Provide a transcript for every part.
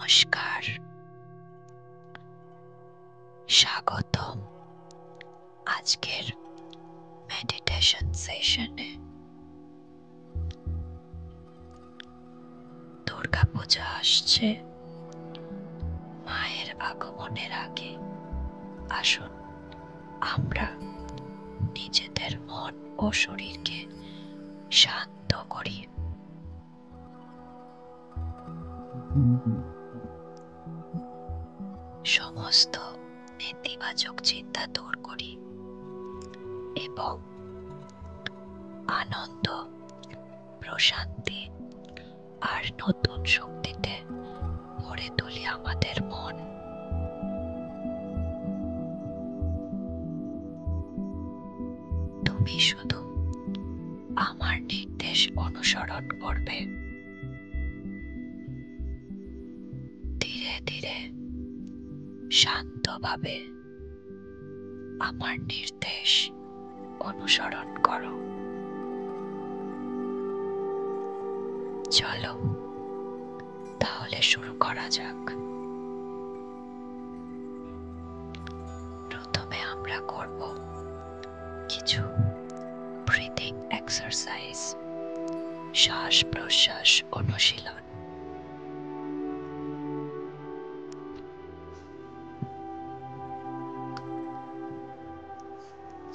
নমস্কার, স্বাগতম আজকের মেডিটেশন সেশনে। দুর্গাপূজা আসছে, মায়ের আগমনের আগে আসুন আমরা নিজেদের মন ও শরীরকে শান্ত করি। সমস্ত নেতিবাচক চিন্তা দূর করি এবং আনন্দ, প্রশান্তি আর নতুন শক্তিতে ভরে তুলি আমাদের মন। তুমি শুধু আমার নির্দেশ অনুসরণ করবে। ধীরে ধীরে শান্তভাবে আমার নির্দেশ অনুসরণ করো। চলো তাহলে শুরু করা যাক। প্রথমে আমরা করব কিছু ব্রিথিং এক্সারসাইজ, শ্বাস প্রশ্বাস অনুশীলন।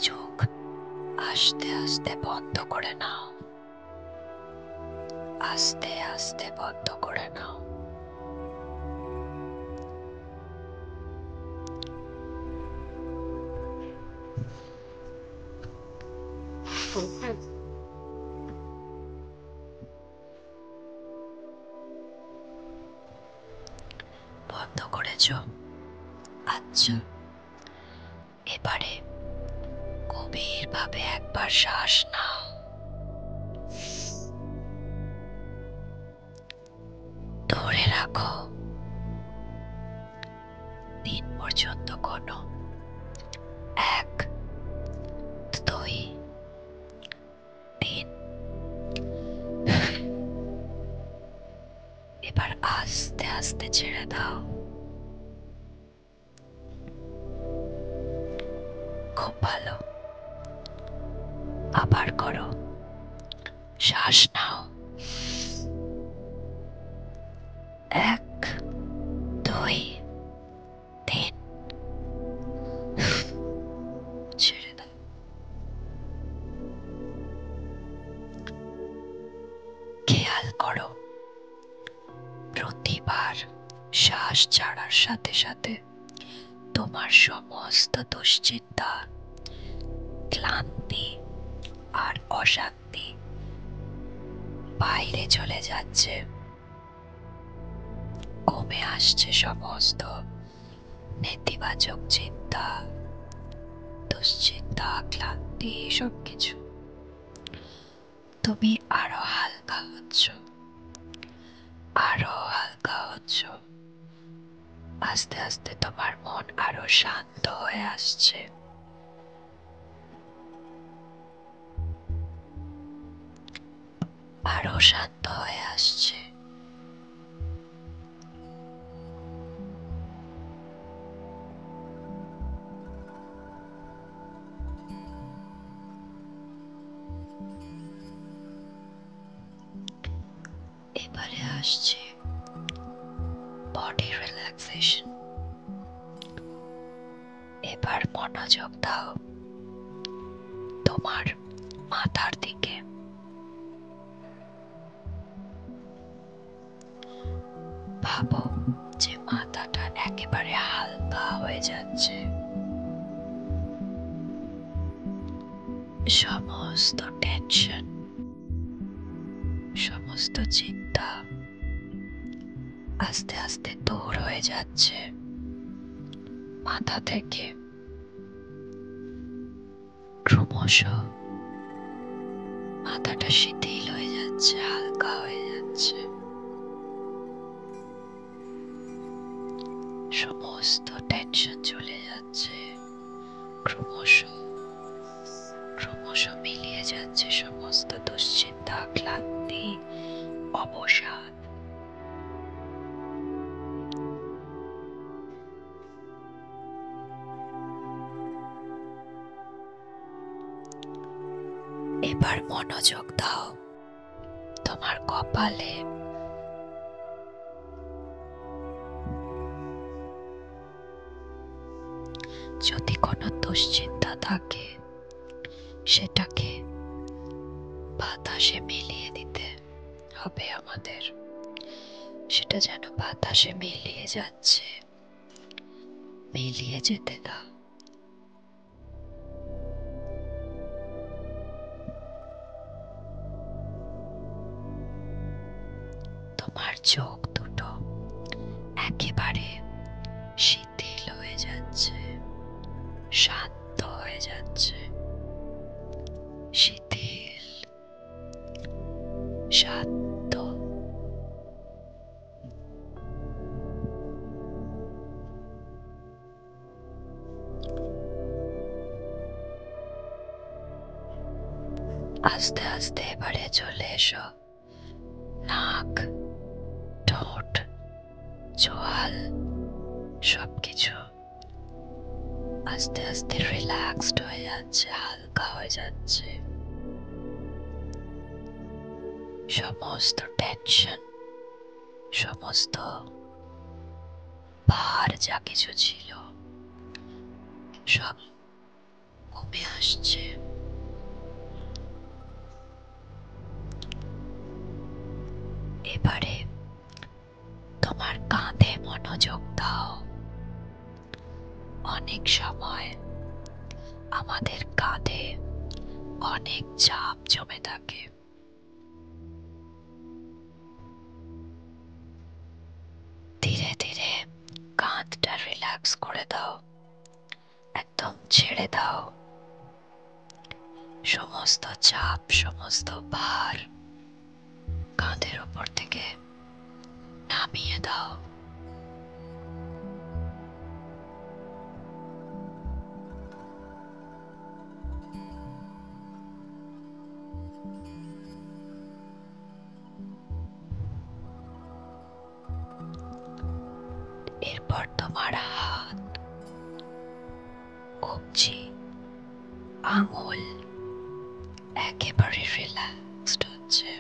চোখ আস্তে আস্তে বন্ধ করে নাও, আস্তে আস্তে বন্ধ করে নাও। বন্ধ করেছো? আচ্ছা, এবারে গভীরভাবে একবার শ্বাস নাও, ধরে রাখো। 3 পর্যন্ত গোনো। 1, 2, 3। এবার আস্তে আস্তে ছেড়ে দাও। খুব ভালো, আবার করো। শ্বাস নাও। 1, 2, 3। ছেড়ে দাও। খেয়াল করো, প্রতিবার শ্বাস ছাড়ার সাথে সাথে তোমার সমস্ত দুশ্চিন্তা, ক্লান্তি আর অশান্তি বাইরে চলে যাচ্ছে, কমে আসছে সমস্ত নেতিবাচক চিন্তা, দুশ্চিন্তা, ক্লান্তি সবকিছু। তুমি আরো হালকা হচ্ছ, আরো হালকা হচ্ছ। আস্তে আস্তে তোমার মন আরো শান্ত হয়ে আসছে। আরো শান্ত হয়ে আসছে। এবারে আসছে বডি রিল্যাক্সেশন। এবার মনোযোগ দাও তোমার মাথার দিকে। ভাবো যে মাথাটা একেবারে হালকা হয়ে যাচ্ছে। সমস্ত টেনশন, সমস্ত চিন্তা আস্তে আস্তে দূর হয়ে যাচ্ছে মাথা থেকে। ক্রমশ মাথাটা শিথিল হয়ে যাচ্ছে, হালকা হয়ে যাচ্ছে। সমস্ত টেনশন চলে যাচ্ছে। ক্রমশ ক্রমশ মিলিয়ে যাচ্ছে সমস্ত দুশ্চিন্তা, ক্লান্তি, অবসাদ। এবার মনোযোগ দাও তোমার কপালে। যদি কোনো দুশ্চিন্তা থাকে সেটাকে বাতাসে মিলিয়ে দিতে হবে আমাদের। সেটা যেন বাতাসে মিলিয়ে যাচ্ছে, মিলিয়ে যেতে দাও। তোমার চোখ দুটো একেবারে শিথিল হয়ে যাচ্ছে, শান্ত হয়ে যাচ্ছে। শিথিল, শান্ত। আস্তে আস্তে এবারে চলে এসো নাক, ঠোঁট, চোয়াল সবকিছু আস্তে আস্তে রিল্যাক্সড হয়ে যাচ্ছে, হালকা হয়ে যাচ্ছে। সমস্ত টেনশন, সমস্ত ভার যা কিছু ছিল সব কমে আসছে। এবারে তোমার কাঁধে মনোযোগ দাও। অনেক সময় আমাদের কাঁধে অনেক চাপ জমে থাকে। ধীরে ধীরে কাঁধটা রিল্যাক্স করে দাও, একদম ছেড়ে দাও। সমস্ত চাপ, সমস্ত ভার কাঁধের ওপর থেকে নামিয়ে দাও। এরপর তোমার হাত, কবজি, আঙুল একেবারে রিল্যাক্সড হচ্ছে।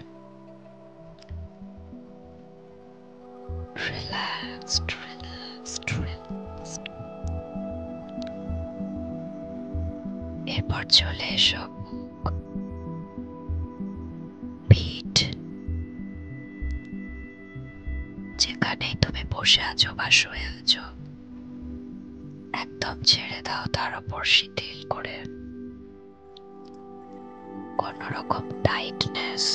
Relaxed, relaxed, relaxed. এরপর চলে এসো পিঠ, যেখানেই তুমি বসে আছো বা শুয়ে আছো একদম ছেড়ে দাও, তার উপর শিথিল করে। কোন রকম টাইটনেস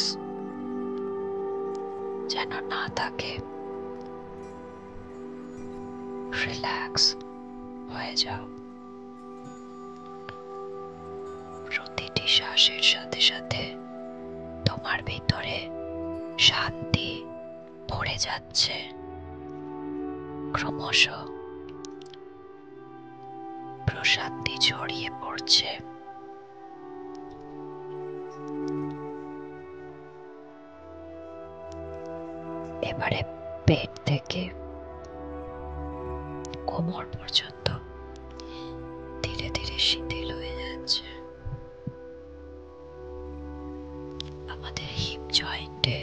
যেন না থাকে। রিল্যাক্স হয়ে যাও। প্রতিটি শ্বাসের সাথে সাথে তোমার ভিতরে শান্তি ভরে যাচ্ছে। ক্রমশ প্রশান্তি ছড়িয়ে পড়ছে। এবারে পেট থেকে কোমর পর্যন্ত ধীরে ধীরে শিথিল হয়ে যাচ্ছে। আমাদের হিপ জয়েন্টে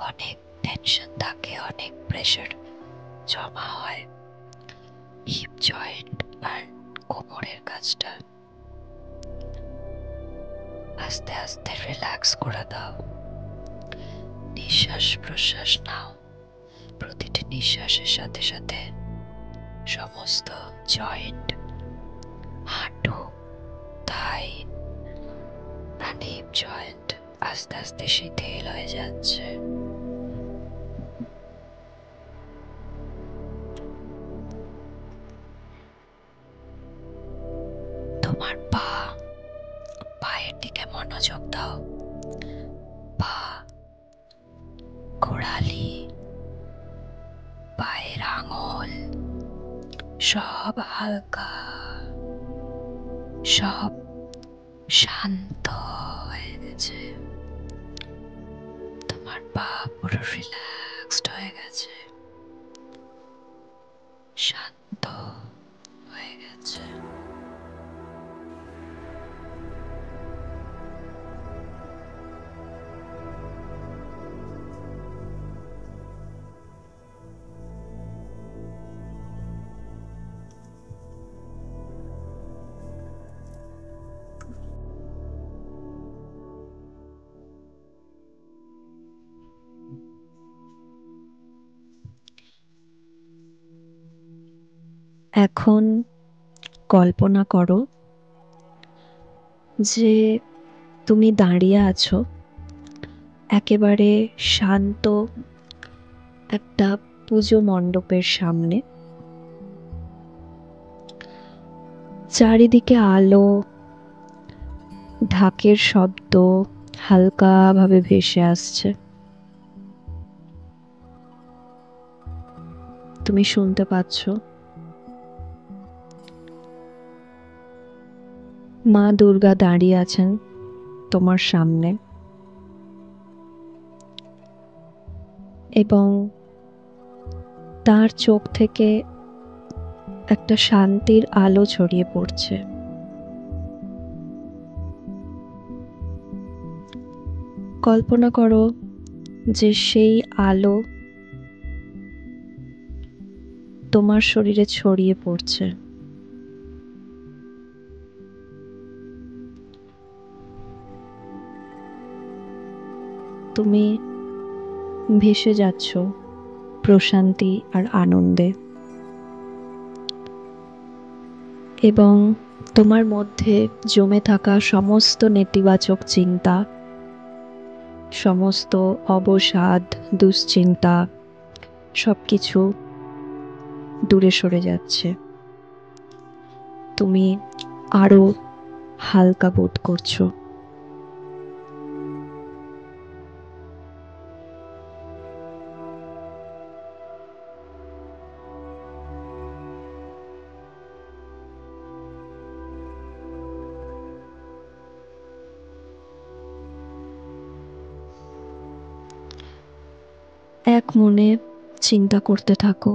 অনেক টেনশন থাকে, অনেক প্রেশার জমা হয়। হিপ জয়েন্ট আর কোমরের কাজটা আস্তে আস্তে রিল্যাক্স করে দাও। নিঃশ্বাস প্রশ্বাস নাও। প্রতিটি নিঃশ্বাসের সাথে সাথে সমস্ত জয়েন্ট, হাঁটু, থাই, হিপ জয়েন্ট আস্তে আস্তে শিথিল হয়ে যাচ্ছে। তোমার পা, পায়ের দিকে মনোযোগ দাও। পা, গোড়ালি, পায়ের আঙুল সব হালকা, সব শান্ত হয়ে গেছে। তোমার পা পুরো রিল্যাক্সড হয়ে গেছে, শান্ত হয়ে গেছে। এখন কল্পনা করো যে তুমি দাঁড়িয়ে আছো একেবারে শান্ত একটা পুজো মণ্ডপের সামনে। চারিদিকে আলো, ঢাকের শব্দ হালকাভাবে ভেসে আসছে। তুমি শুনতে পাচ্ছ মা দুর্গা দাঁড়িয়ে আছেন তোমার সামনে, এবং তার চোখ থেকে একটা শান্তির আলো ছড়িয়ে পড়ছে। কল্পনা করো যে সেই আলো তোমার শরীরে ছড়িয়ে পড়ছে। তুমি ভেসে যাচ্ছ প্রশান্তি আর আনন্দে, এবং তোমার মধ্যে জমে থাকা সমস্ত নেতিবাচক চিন্তা, সমস্ত অবসাদ, দুশ্চিন্তা সবকিছু দূরে সরে যাচ্ছে। তুমি আরো হালকা বোধ করছো। এক মনে চিন্তা করতে থাকো,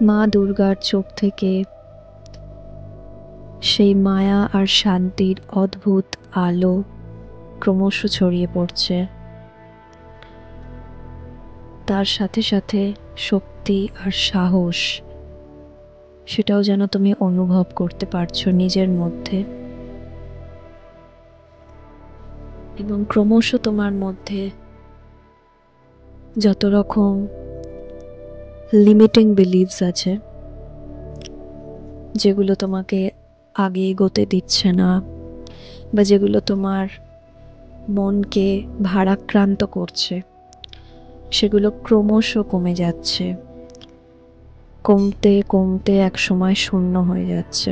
মা দুর্গার চোখ থেকে সেই মায়া আর শান্তির অদ্ভুত আলো ক্রমশ ছড়িয়ে পড়ছে। তার সাথে সাথে শক্তি আর সাহস, সেটাও যেন তুমি অনুভব করতে পারছো নিজের মধ্যে। এবং ক্রমশ তোমার মধ্যে যত রকম লিমিটিং বিলিভস আছে, যেগুলো তোমাকে আগে এগোতে দিচ্ছে না, বা যেগুলো তোমার মনকে ভারাক্রান্ত করছে, সেগুলো ক্রমশ কমে যাচ্ছে, কমতে কমতে এক সময় শূন্য হয়ে যাচ্ছে।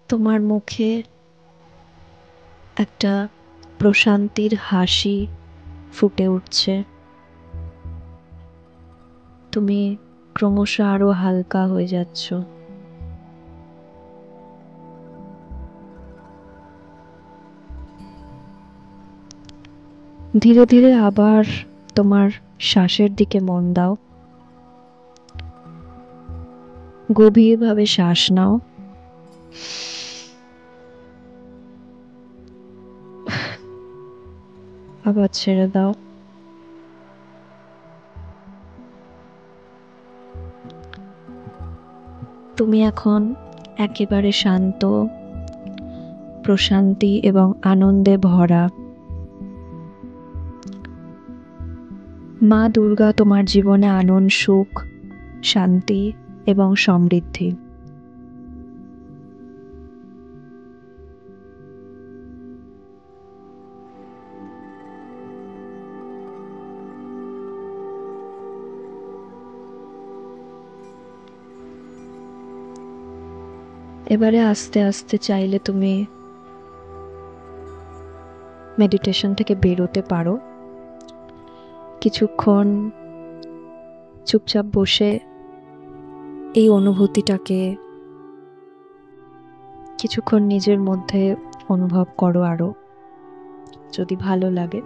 তোমার মুখে একটা প্রশান্তির হাসি ফুটে উঠছে। তুমি ক্রমশ আরো হালকা হয়ে যাচ্ছ। ধীরে ধীরে আবার তোমার শ্বাসের দিকে মন দাও। গভীরভাবে শ্বাস নাও, আবার ছেড়ে দাও। তুমি এখন একেবারে শান্ত, প্রশান্তি এবং আনন্দে ভরা। মা দুর্গা তোমার জীবনে আনন সুখ, শান্তি এবং সমৃদ্ধি। এবারে আস্তে আস্তে চাইলে তুমি মেডিটেশন থেকে বেরোতে পারো। কিছুক্ষণ চুপচাপ বসে এই অনুভূতিটাকে কিছুক্ষণ নিজের মধ্যে অনুভব করো আরো, যদি ভালো লাগে।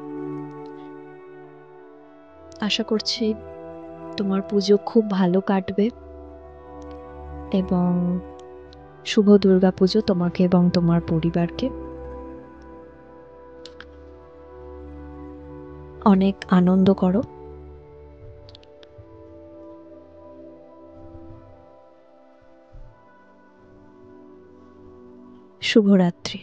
আশা করছি তোমার পুজো খুব ভালো কাটবে এবং শুভ দুর্গা পুজো তোমাকে এবং তোমার পরিবারকে। অনেক আনন্দ করো। শুভরাত্রি।